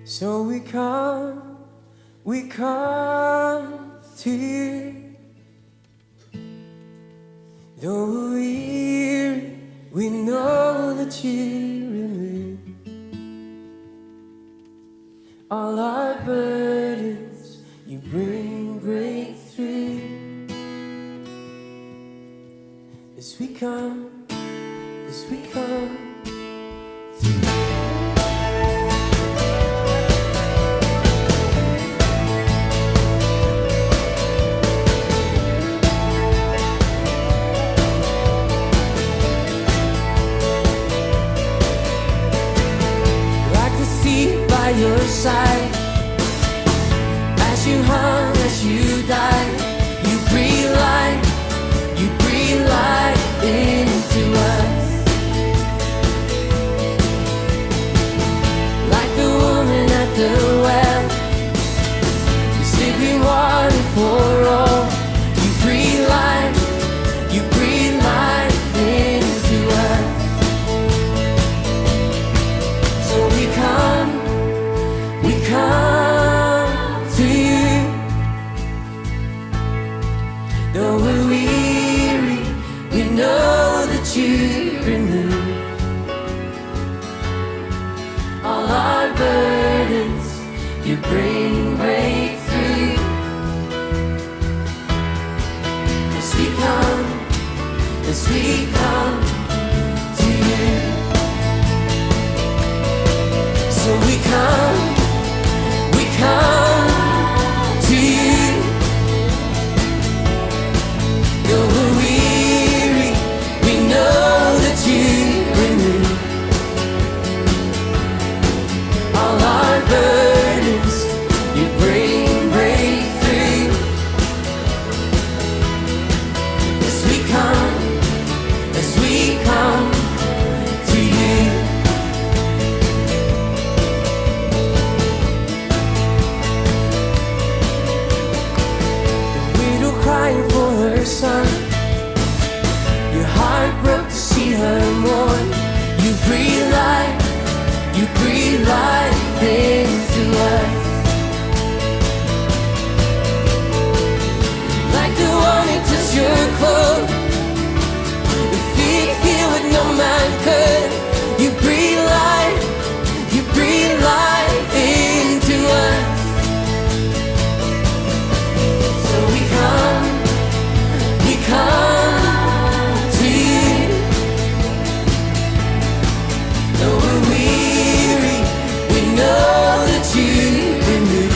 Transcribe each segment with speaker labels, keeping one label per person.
Speaker 1: So we come to you. Though we're weary, we know that you remove all our burdens. You bring breakthrough. As we come to you. By your side, as you hung, as you died, you breathe life into us. Like the woman at the well, the sleeping water for all. You breathe life into us. So we come to you. Though we're weary, we know that you remove all our burdens. You bring breakthrough. As we come to you. So we come to you. Though we're weary, we know that you remove all our burdens. You bring breakthrough. As we come to you. Crying for her son, your heart broke to see her mourn. You breathe life into us. Like the one who touched your clothes, the feet healed what no man could. You breathe life into us. So we come to you. Though we're weary, we know that you remove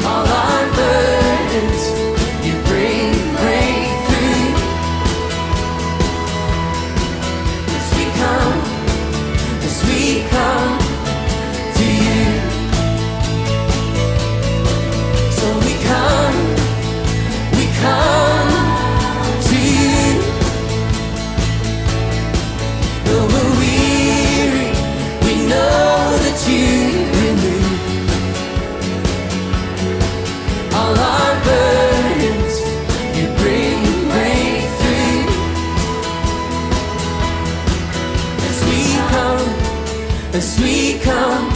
Speaker 1: all our burdens. You bring breakthrough. As we come to you. So we come to you. Though we're weary, we know that you remove all our burdens. You bring breakthrough. As we come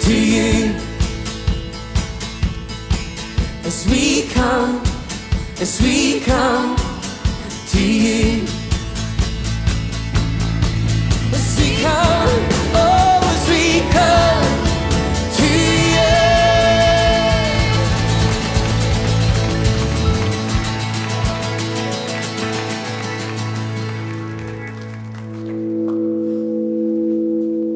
Speaker 1: to you. As we come to you. As we come to you.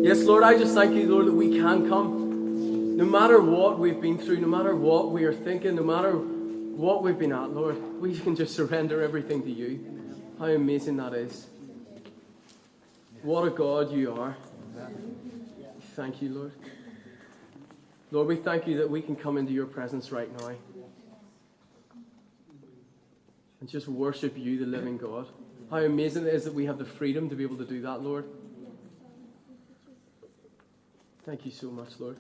Speaker 2: Yes, Lord, I just thank you, Lord, that we can come. No matter what we've been through, no matter what we are thinking, no matter what we've been at, Lord, we can just surrender everything to you. How amazing that is. What a God you are. Thank you, Lord. Lord, we thank you that we can come into your presence right now and just worship you, the living God. How amazing it is that we have the freedom to be able to do that, Lord. Thank you so much, Lord.